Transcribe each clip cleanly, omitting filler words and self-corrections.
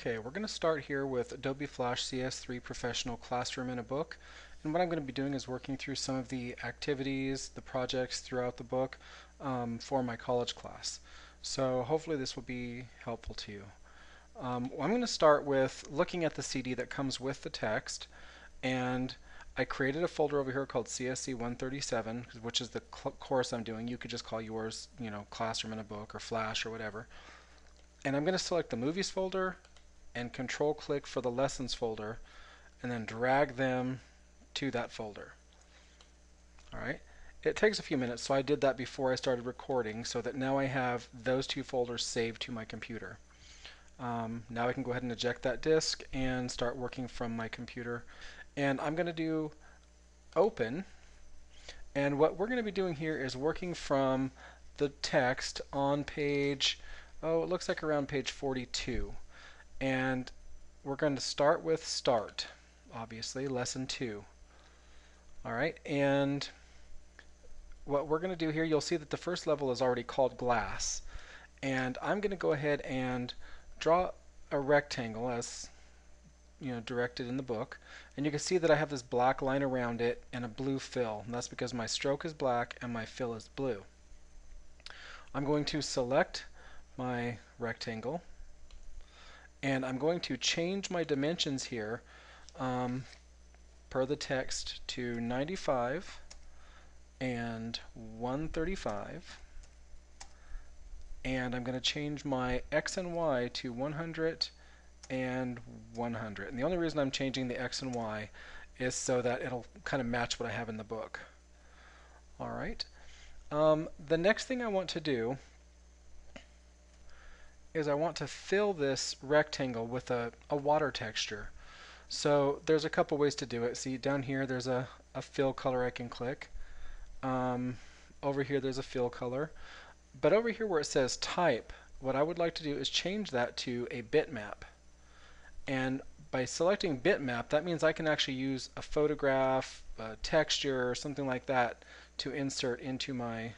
Okay, we're going to start here with Adobe Flash CS3 Professional Classroom in a Book. And what I'm going to be doing is working through some of the activities, the projects throughout the book for my college class. So hopefully this will be helpful to you. I'm going to start with looking at the CD that comes with the text, and I created a folder over here called CSC 137, which is the course I'm doing. You could just call yours, Classroom in a Book or Flash or whatever. And I'm going to select the Movies folder and control click for the Lessons folder and then drag them to that folder. Alright, it takes a few minutes, so I did that before I started recording so that now I have those two folders saved to my computer. Now I can go ahead and eject that disk and start working from my computer. And I'm going to do open, and what we're going to be doing here is working from the text on page, it looks like around page 42. And we're going to start with start, obviously, lesson 2. Alright, and what we're going to do here, you'll see that the first level is already called glass. And I'm going to go ahead and draw a rectangle as directed in the book. And you can see that I have this black line around it and a blue fill. And that's because my stroke is black and my fill is blue. I'm going to select my rectangle, and I'm going to change my dimensions here per the text to 95 and 135, and I'm going to change my X and Y to 100 and 100. And the only reason I'm changing the X and Y is so that it'll kind of match what I have in the book. Alright, the next thing I want to do is I want to fill this rectangle with a water texture. So there's a couple ways to do it. See, down here there's a fill color I can click. Over here there's a fill color. But over here where it says type, what I would like to do is change that to a bitmap. And by selecting bitmap, that means I can actually use a photograph, a texture, or something like that to insert into my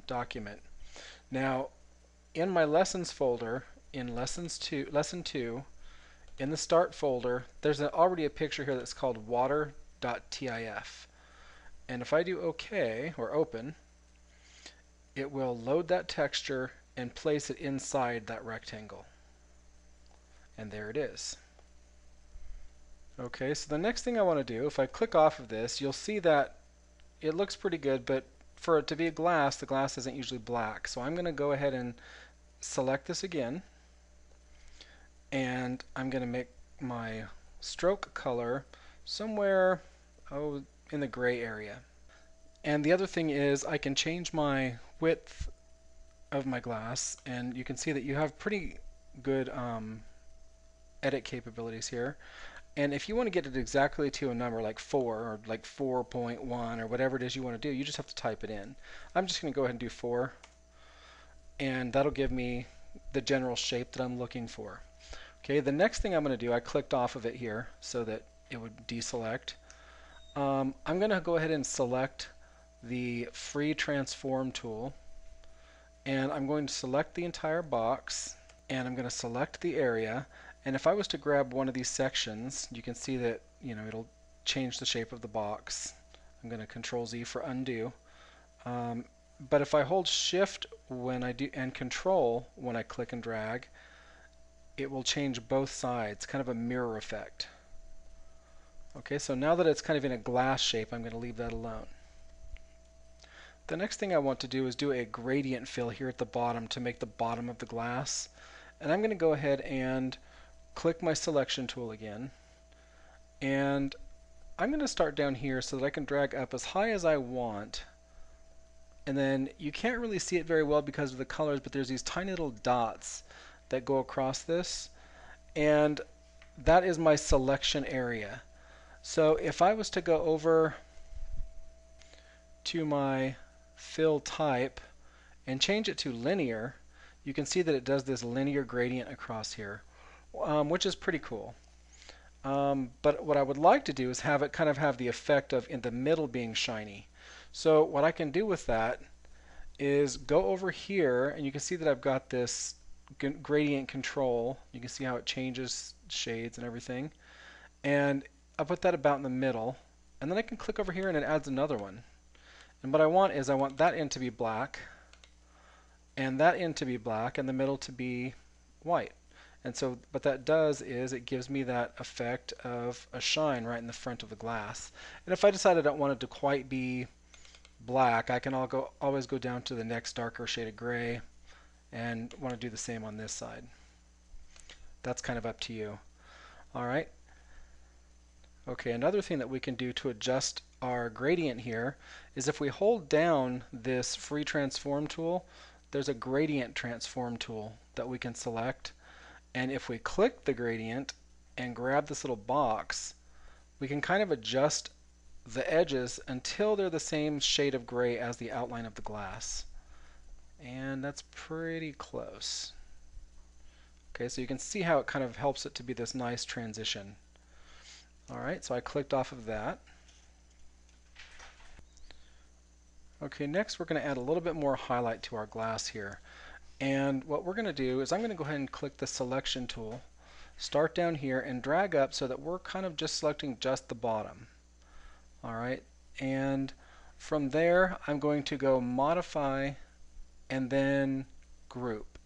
document. Now, in my lessons folder, in lesson 2, in the start folder, there's already a picture here that's called water.tif. And if I do OK or open, it will load that texture and place it inside that rectangle. And there it is. Okay, so the next thing I want to do, if I click off of this, you'll see that it looks pretty good, but for it to be a glass, the glass isn't usually black. So I'm going to go ahead and select this again, and I'm going to make my stroke color somewhere in the gray area. And the other thing is I can change my width of my glass, and you can see that you have pretty good edit capabilities here. And if you want to get it exactly to a number like 4 or like 4.1 or whatever it is you want to do, you just have to type it in. I'm just going to go ahead and do 4, and that'll give me the general shape that I'm looking for. Okay, the next thing I'm going to do, I clicked off of it here so that it would deselect. I'm going to go ahead and select the free transform tool, and I'm going to select the entire box, and I'm going to select the area. And if I was to grab one of these sections, you can see that it'll change the shape of the box. I'm going to Control Z for undo. But if I hold Shift when I do and Control when I click and drag, it will change both sides, kind of a mirror effect. Okay, so now that it's kind of in a glass shape, I'm going to leave that alone. The next thing I want to do is do a gradient fill here at the bottom to make the bottom of the glass. And I'm going to go ahead and click my selection tool again, and I'm going to start down here so that I can drag up as high as I want. And then you can't really see it very well because of the colors, but there's these tiny little dots that go across this, and that is my selection area. So if I was to go over to my fill type and change it to linear, you can see that it does this linear gradient across here, which is pretty cool. But what I would like to do is have it kind of have the effect of in the middle being shiny. So what I can do with that is go over here, and you can see that I've got this gradient control. You can see how it changes shades and everything. And I'll put that about in the middle. And then I can click over here and it adds another one. And what I want is I want that end to be black, and that end to be black, and the middle to be white. And so what that does is it gives me that effect of a shine right in the front of the glass. And if I decide I don't want it to quite be black, I can always go down to the next darker shade of gray and want to do the same on this side. That's kind of up to you. All right. Okay, another thing that we can do to adjust our gradient here is if we hold down this free transform tool, there's a gradient transform tool that we can select. And if we click the gradient and grab this little box, we can kind of adjust the edges until they're the same shade of gray as the outline of the glass. And that's pretty close. Okay, so you can see how it kind of helps it to be this nice transition. Alright, so I clicked off of that. Okay, next we're going to add a little bit more highlight to our glass here. And what we're going to do is I'm going to go ahead and click the selection tool, start down here, and drag up so that we're kind of just selecting just the bottom. Alright, and from there I'm going to go modify and then group.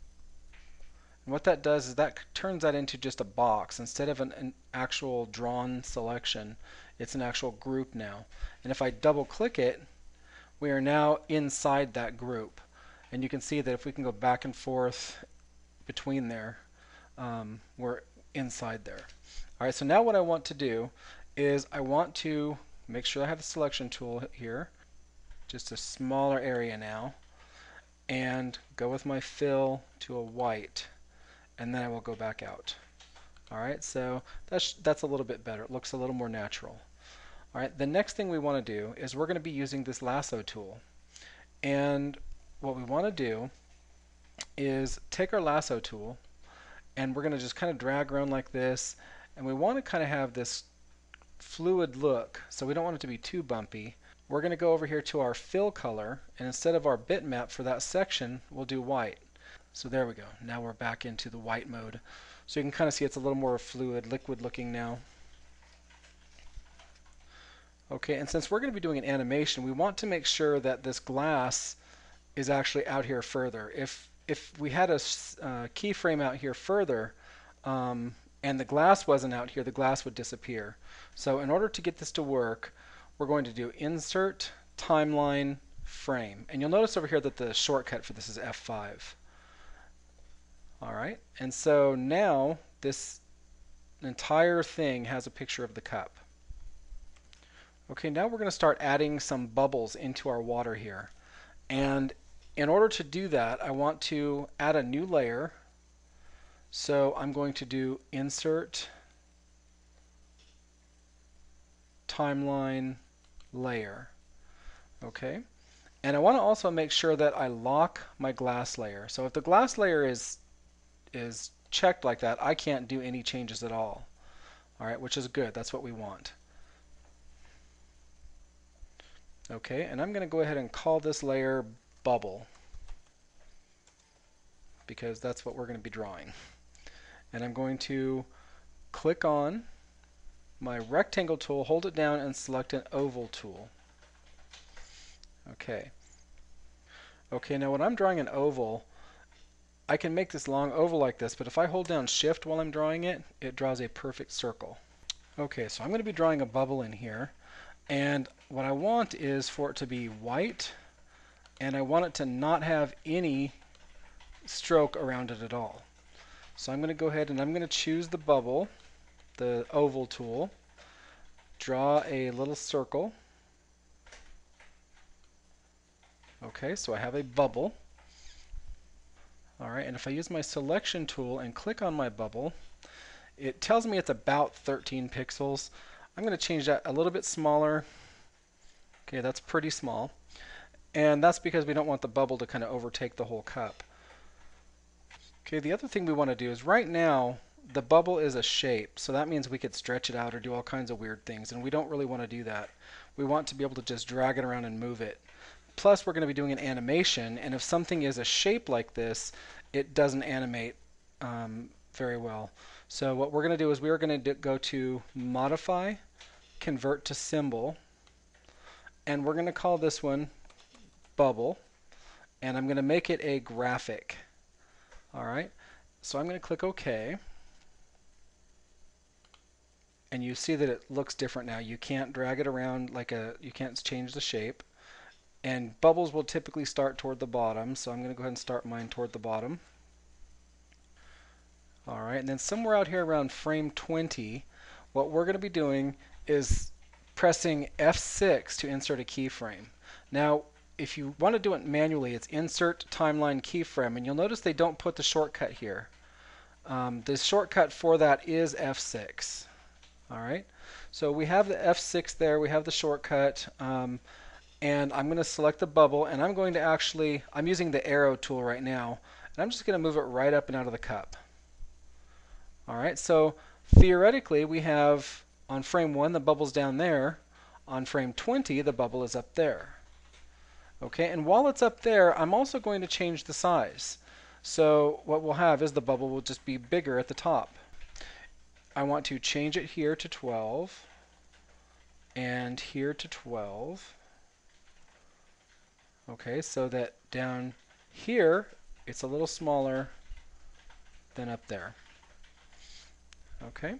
And what that does is that turns that into just a box. Instead of an actual drawn selection, it's an actual group now. And if I double click it, we are now inside that group. And you can see that if we can go back and forth between there, we're inside there. Alright, so now what I want to do is I want to make sure I have the selection tool here, just a smaller area now, and go with my fill to a white, and then I will go back out. Alright, so that's a little bit better. It looks a little more natural. Alright, the next thing we want to do is we're going to be using this lasso tool. And what we want to do is take our lasso tool and we're going to just kind of drag around like this, and we want to kind of have this fluid look, so we don't want it to be too bumpy. We're going to go over here to our fill color, and instead of our bitmap for that section, we'll do white. So there we go. Now we're back into the white mode. So you can kind of see it's a little more fluid, liquid looking now. Okay, and since we're going to be doing an animation, we want to make sure that this glass is actually out here further. If we had a keyframe out here further, and the glass wasn't out here, the glass would disappear. So in order to get this to work, we're going to do Insert, Timeline, Frame. And you'll notice over here that the shortcut for this is F5. Alright, and so now this entire thing has a picture of the cup. Okay, now we're going to start adding some bubbles into our water here. And in order to do that, I want to add a new layer. So I'm going to do Insert, Timeline, Layer. Okay, and I want to also make sure that I lock my glass layer. So if the glass layer is checked like that, I can't do any changes at all. Alright, which is good. That's what we want. Okay, and I'm going to go ahead and call this layer Bubble, because that's what we're going to be drawing. And I'm going to click on my rectangle tool, hold it down, and select an oval tool. Okay. Okay, now when I'm drawing an oval, I can make this long oval like this, but if I hold down Shift while I'm drawing it, it draws a perfect circle. Okay, so I'm going to be drawing a bubble in here, and what I want is for it to be white, and I want it to not have any stroke around it at all. So I'm going to go ahead and I'm going to choose the bubble, the oval tool, draw a little circle. Okay, so I have a bubble. Alright, and if I use my selection tool and click on my bubble, it tells me it's about 13 pixels. I'm going to change that a little bit smaller. Okay, that's pretty small. And that's because we don't want the bubble to kind of overtake the whole cup. Okay, the other thing we want to do is right now the bubble is a shape, so that means we could stretch it out or do all kinds of weird things, and we don't really want to do that. We want to be able to just drag it around and move it. plus we're going to be doing an animation, and if something is a shape like this, it doesn't animate very well. So what we're going to do is we are going to go to Modify, Convert to Symbol, and we're going to call this one Bubble, and I'm going to make it a graphic. All right, so I'm going to click OK, and you see that it looks different now. You can't drag it around you can't change the shape. And bubbles will typically start toward the bottom, so I'm going to go ahead and start mine toward the bottom. All right, and then somewhere out here around frame 20, what we're going to be doing is pressing F6 to insert a keyframe. Now, if you want to do it manually, it's Insert Timeline Keyframe, and you'll notice they don't put the shortcut here. The shortcut for that is F6. All right, so we have the F6 there, we have the shortcut, and I'm going to select the bubble, and I'm going to I'm using the arrow tool right now, and I'm just going to move it right up and out of the cup. All right, so theoretically we have on frame 1 the bubble's down there, on frame 20 the bubble is up there. Okay, and while it's up there, I'm also going to change the size. So what we'll have is the bubble will just be bigger at the top. I want to change it here to 12 and here to 12. Okay, so that down here it's a little smaller than up there. Okay.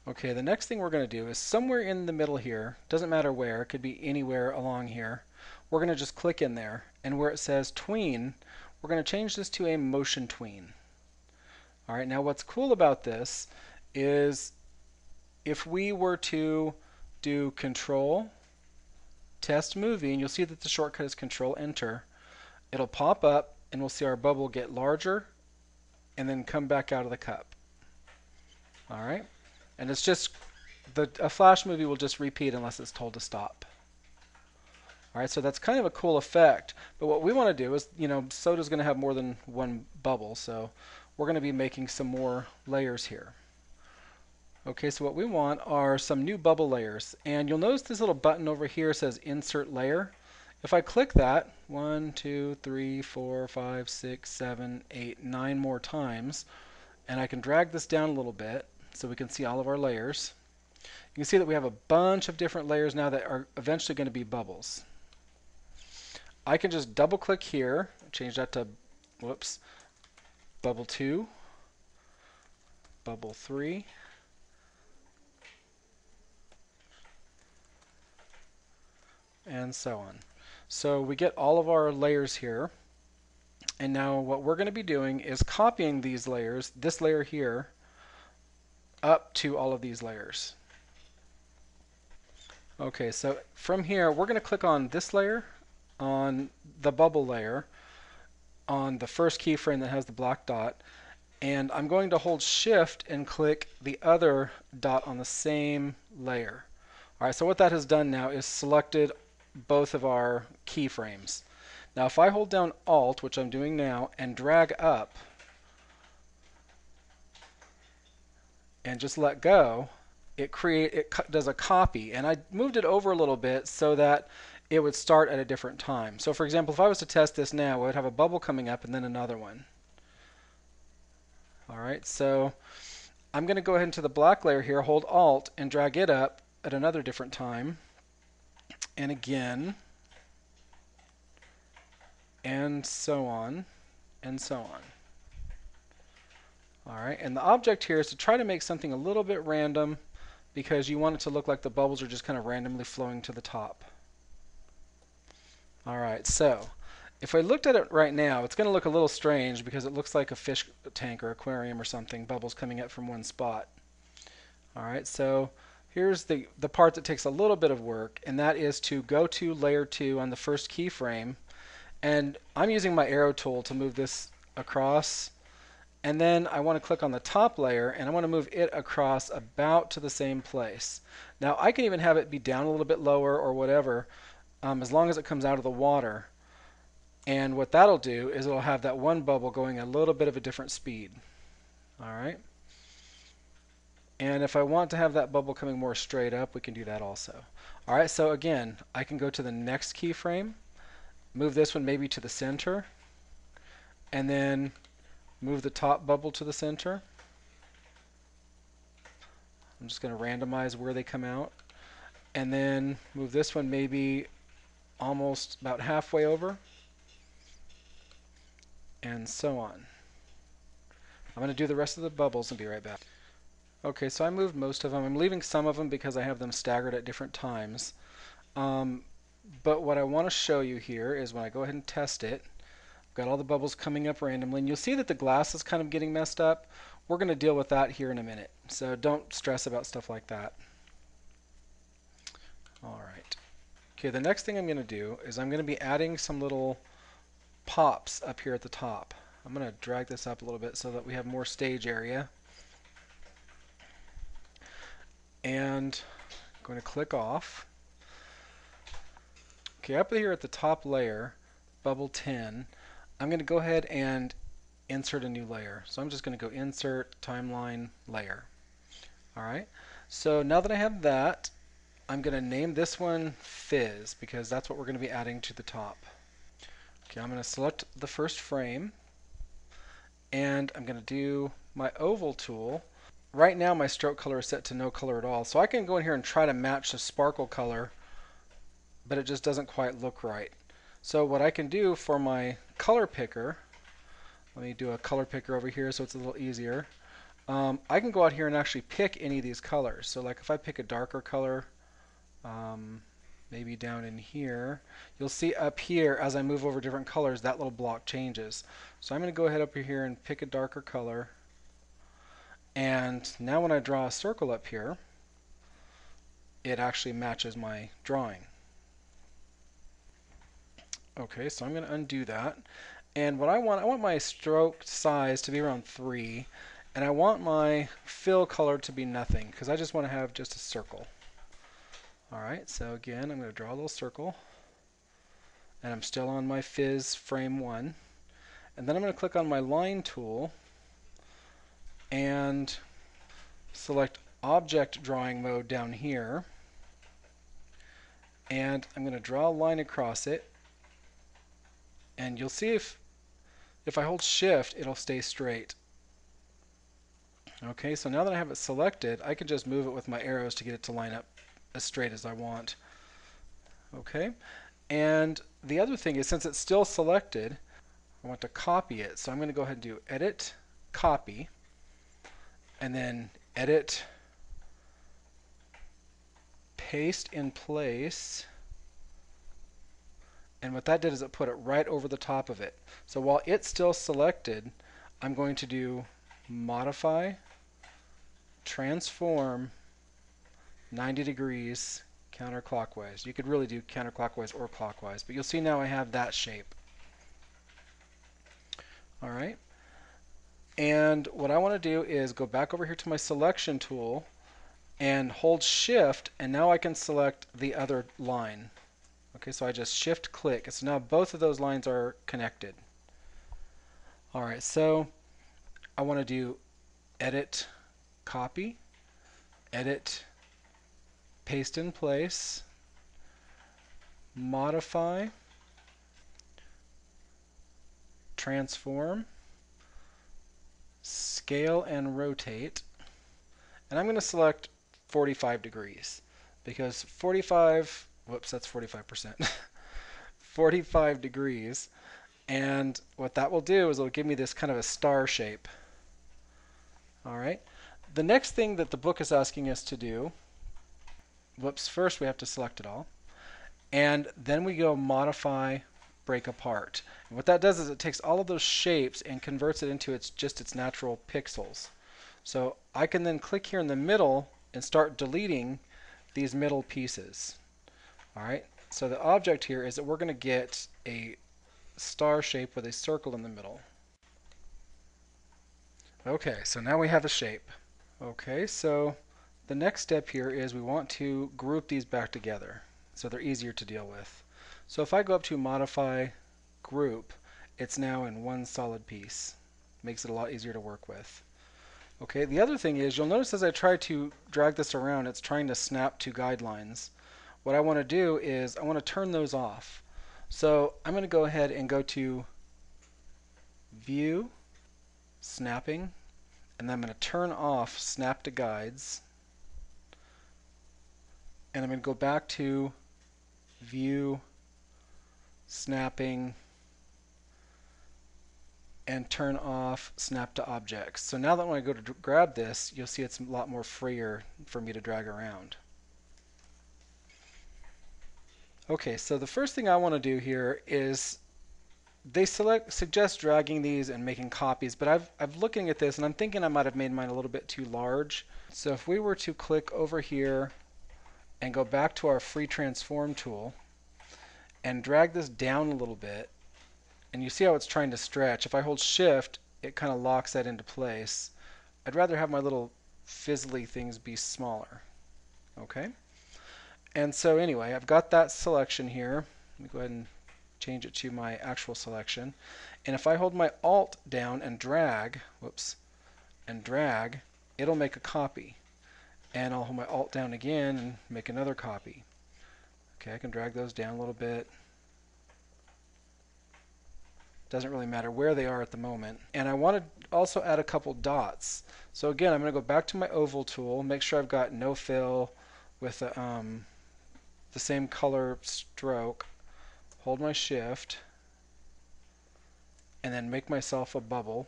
Okay, the next thing we're going to do is somewhere in the middle here, doesn't matter where, it could be anywhere along here, we're going to just click in there, and where it says tween, we're going to change this to a motion tween. All right, now what's cool about this is if we were to do Control, Test Movie, and you'll see that the shortcut is Control Enter, it'll pop up and we'll see our bubble get larger and then come back out of the cup. All right, and it's just a flash movie will just repeat unless it's told to stop. All right, so that's kind of a cool effect, but what we want to do is, soda's going to have more than one bubble, so we're going to be making some more layers here. Okay, so what we want are some new bubble layers, and you'll notice this little button over here says Insert Layer. If I click that 1, 2, 3, 4, 5, 6, 7, 8, 9 more times, and I can drag this down a little bit so we can see all of our layers, you can see that we have a bunch of different layers now that are eventually going to be bubbles. I can just double click here, change that to, whoops, bubble 2, bubble 3, and so on. So we get all of our layers here, and now what we're going to be doing is copying these layers, this layer here, up to all of these layers. Okay, so from here we're going to click on this layer, on the bubble layer, on the first keyframe that has the black dot, and I'm going to hold Shift and click the other dot on the same layer. All right, so what that has done now is selected both of our keyframes. Now if I hold down Alt, which I'm doing now, and drag up and just let go, it does a copy, and I moved it over a little bit so that it would start at a different time. So for example, if I was to test this now, I would have a bubble coming up and then another one. All right, so I'm going to go ahead into the black layer here, hold Alt, and drag it up at another different time, and again, and so on, and so on. All right, and the object here is to try to make something a little bit random because you want it to look like the bubbles are just kind of randomly flowing to the top. All right, so if I looked at it right now, it's going to look a little strange because it looks like a fish tank or aquarium or something, bubbles coming up from one spot. All right, so here's the part that takes a little bit of work, and that is to go to layer 2 on the first keyframe, and I'm using my arrow tool to move this across, and then I want to click on the top layer and I want to move it across about to the same place. Now I can even have it be down a little bit lower or whatever, as long as it comes out of the water. And what that'll do is it'll have that one bubble going a little bit of a different speed. All right. And if I want to have that bubble coming more straight up, we can do that also. All right, so again, I can go to the next keyframe, move this one maybe to the center, and then move the top bubble to the center. I'm just going to randomize where they come out. And then move this one maybe almost about halfway over, and so on. I'm going to do the rest of the bubbles and be right back. Okay, so I moved most of them. I'm leaving some of them because I have them staggered at different times. But what I want to show you here is when I go ahead and test it, I've got all the bubbles coming up randomly, and you'll see that the glass is kind of getting messed up. We're going to deal with that here in a minute, so don't stress about stuff like that. All right. Okay, the next thing I'm going to do is I'm going to be adding some little pops up here at the top. I'm going to drag this up a little bit so that we have more stage area. And I'm going to click off. Okay, up here at the top layer, bubble 10, I'm going to go ahead and insert a new layer. So I'm just going to go insert timeline layer. All right. So now that I have that, I'm going to name this one fizz because that's what we're going to be adding to the top. Okay, I'm going to select the first frame and I'm going to do my oval tool. Right now my stroke color is set to no color at all, so I can go in here and try to match the sparkle color, but it just doesn't quite look right. So what I can do for my color picker, let me do a color picker over here so it's a little easier. I can go out here and actually pick any of these colors. So like if I pick a darker color, maybe down in here, you'll see up here as I move over different colors that little block changes. So I'm going to go ahead up here and pick a darker color, and now when I draw a circle up here, it actually matches my drawing. Okay, so I'm going to undo that. And what I want my stroke size to be around 3, and I want my fill color to be nothing because I just want to have just a circle. Alright, so again, I'm going to draw a little circle, and I'm still on my fizz frame 1. And then I'm going to click on my line tool and select object drawing mode down here, and I'm going to draw a line across it, and you'll see if I hold shift it'll stay straight. Okay, so now that I have it selected, I can just move it with my arrows to get it to line up as straight as I want. Okay, and the other thing is, since it's still selected, I want to copy it, so I'm going to go ahead and do edit, copy, and then edit, paste in place. And what that did is it put it right over the top of it. So while it's still selected, I'm going to do modify, transform 90 degrees counterclockwise. You could really do counterclockwise or clockwise, but you'll see now I have that shape. All right. And what I want to do is go back over here to my selection tool and hold shift, and now I can select the other line. Okay, so I just shift click. So now both of those lines are connected. All right, so I want to do edit, copy, edit, paste in place, modify, transform, scale and rotate, and I'm going to select 45 degrees because 45, whoops, that's 45%, 45 degrees, and what that will do is it'll give me this kind of a star shape. All right, the next thing that the book is asking us to do, whoops, first we have to select it all, and then we go modify, break apart. And what that does is it takes all of those shapes and converts it into just its natural pixels. So I can then click here in the middle and start deleting these middle pieces. All right, so the object here is that we're going to get a star shape with a circle in the middle. Okay, so now we have a shape. Okay, so the next step here is we want to group these back together so they're easier to deal with. So if I go up to modify, group, it's now in one solid piece. Makes it a lot easier to work with. Okay, the other thing is you'll notice as I try to drag this around, it's trying to snap to guidelines. What I want to do is I want to turn those off. So I'm going to go ahead and go to View, Snapping, and then I'm going to turn off Snap to Guides. And I'm going to go back to View, Snapping, and turn off Snap to Objects. So now that when I go to grab this, you'll see it's a lot more freer for me to drag around. Okay, so the first thing I want to do here is they suggest dragging these and making copies, but I'm looking at this and I'm thinking I might have made mine a little bit too large. So if we were to click over here and go back to our free transform tool and drag this down a little bit, and you see how it's trying to stretch. If I hold shift, it kind of locks that into place. I'd rather have my little fizzly things be smaller. Okay? And so anyway, I've got that selection here. Let me go ahead and change it to my actual selection. And if I hold my Alt down and drag, it'll make a copy. And I'll hold my Alt down again and make another copy. Okay, I can drag those down a little bit. Doesn't really matter where they are at the moment. And I want to also add a couple dots. So again, I'm going to go back to my oval tool, make sure I've got no fill with the same color stroke, hold my shift, and then make myself a bubble.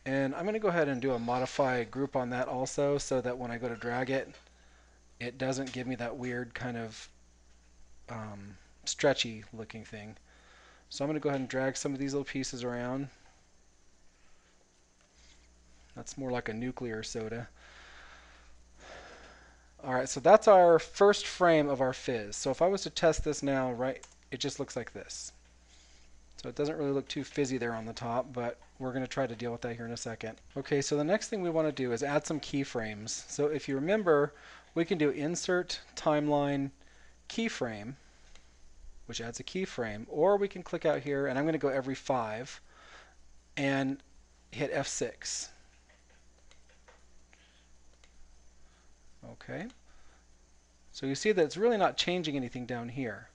And I'm going to go ahead and do a modify group on that also, so that when I go to drag it, it doesn't give me that weird kind of stretchy looking thing. So I'm going to go ahead and drag some of these little pieces around. That's more like a nuclear soda. Alright, so that's our first frame of our fizz. So if I was to test this now, right, it just looks like this. So it doesn't really look too fizzy there on the top, but we're going to try to deal with that here in a second. Okay, so the next thing we want to do is add some keyframes. So if you remember, we can do Insert, Timeline, Keyframe, which adds a keyframe, or we can click out here, and I'm going to go every 5, and hit F6. Okay, so you see that it's really not changing anything down here.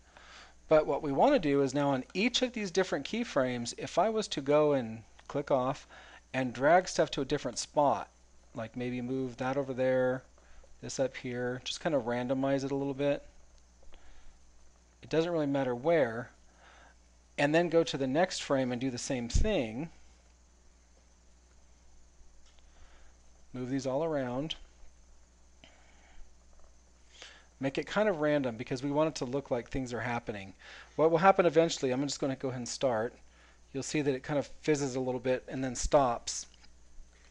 But what we want to do is now on each of these different keyframes, if I was to go and click off and drag stuff to a different spot, like maybe move that over there, this up here, just kind of randomize it a little bit. It doesn't really matter where. And then go to the next frame and do the same thing. Move these all around. Make it kind of random because we want it to look like things are happening. What will happen eventually, I'm just going to go ahead and start. You'll see that it kind of fizzes a little bit and then stops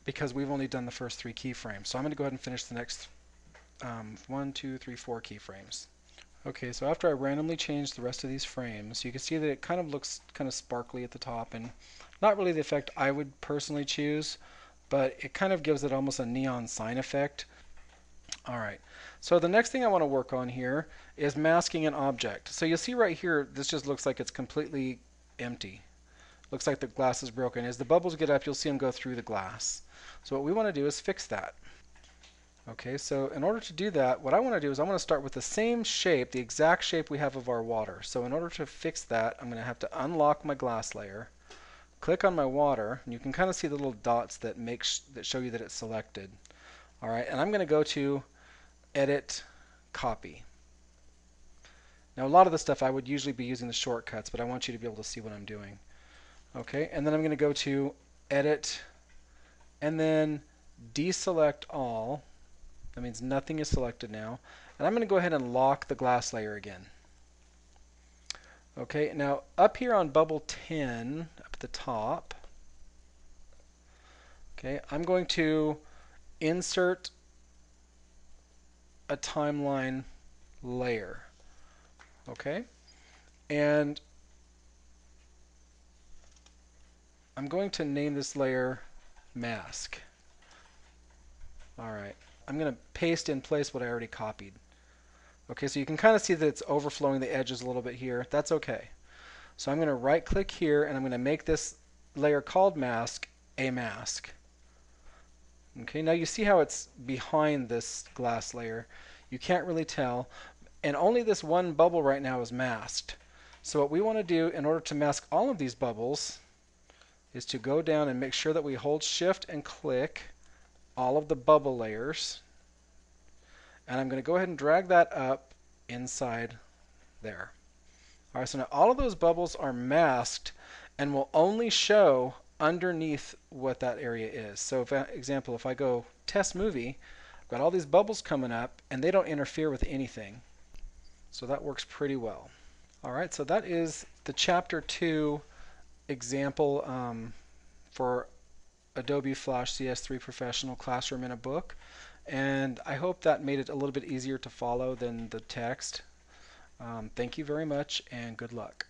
because we've only done the first 3 keyframes. So I'm going to go ahead and finish the next 1, 2, 3, 4 keyframes. Okay, so after I randomly change the rest of these frames, you can see that it kind of looks kind of sparkly at the top, and not really the effect I would personally choose, but it kind of gives it almost a neon sign effect. Alright, so the next thing I want to work on here is masking an object. So you'll see right here, this just looks like it's completely empty. Looks like the glass is broken. As the bubbles get up, you'll see them go through the glass. So what we want to do is fix that. Okay, so in order to do that, what I want to do is I want to start with the same shape, the exact shape we have of our water. So in order to fix that, I'm going to have to unlock my glass layer, click on my water, and you can kind of see the little dots that show you that it's selected. All right, and I'm going to go to Edit, Copy. Now a lot of the stuff I would usually be using the shortcuts, but I want you to be able to see what I'm doing. Okay, and then I'm going to go to Edit, and then Deselect All. That means nothing is selected now. And I'm going to go ahead and lock the glass layer again. Okay, now up here on bubble 10, up at the top, okay, I'm going to insert a timeline layer. Okay, and I'm going to name this layer Mask. Alright, I'm going to paste in place what I already copied. Okay, so you can kind of see that it's overflowing the edges a little bit here. That's okay. So I'm going to right click here and I'm going to make this layer called Mask a mask. Okay, now you see how it's behind this glass layer. You can't really tell, and only this one bubble right now is masked. So what we want to do in order to mask all of these bubbles is to go down and make sure that we hold shift and click all of the bubble layers. And I'm going to go ahead and drag that up inside there. All right, so now all of those bubbles are masked and will only show underneath what that area is. So for example, if I go test movie, I've got all these bubbles coming up and they don't interfere with anything. So that works pretty well. All right, so that is the Chapter 2 example for Adobe Flash CS3 Professional Classroom in a Book. And I hope that made it a little bit easier to follow than the text. Thank you very much and good luck.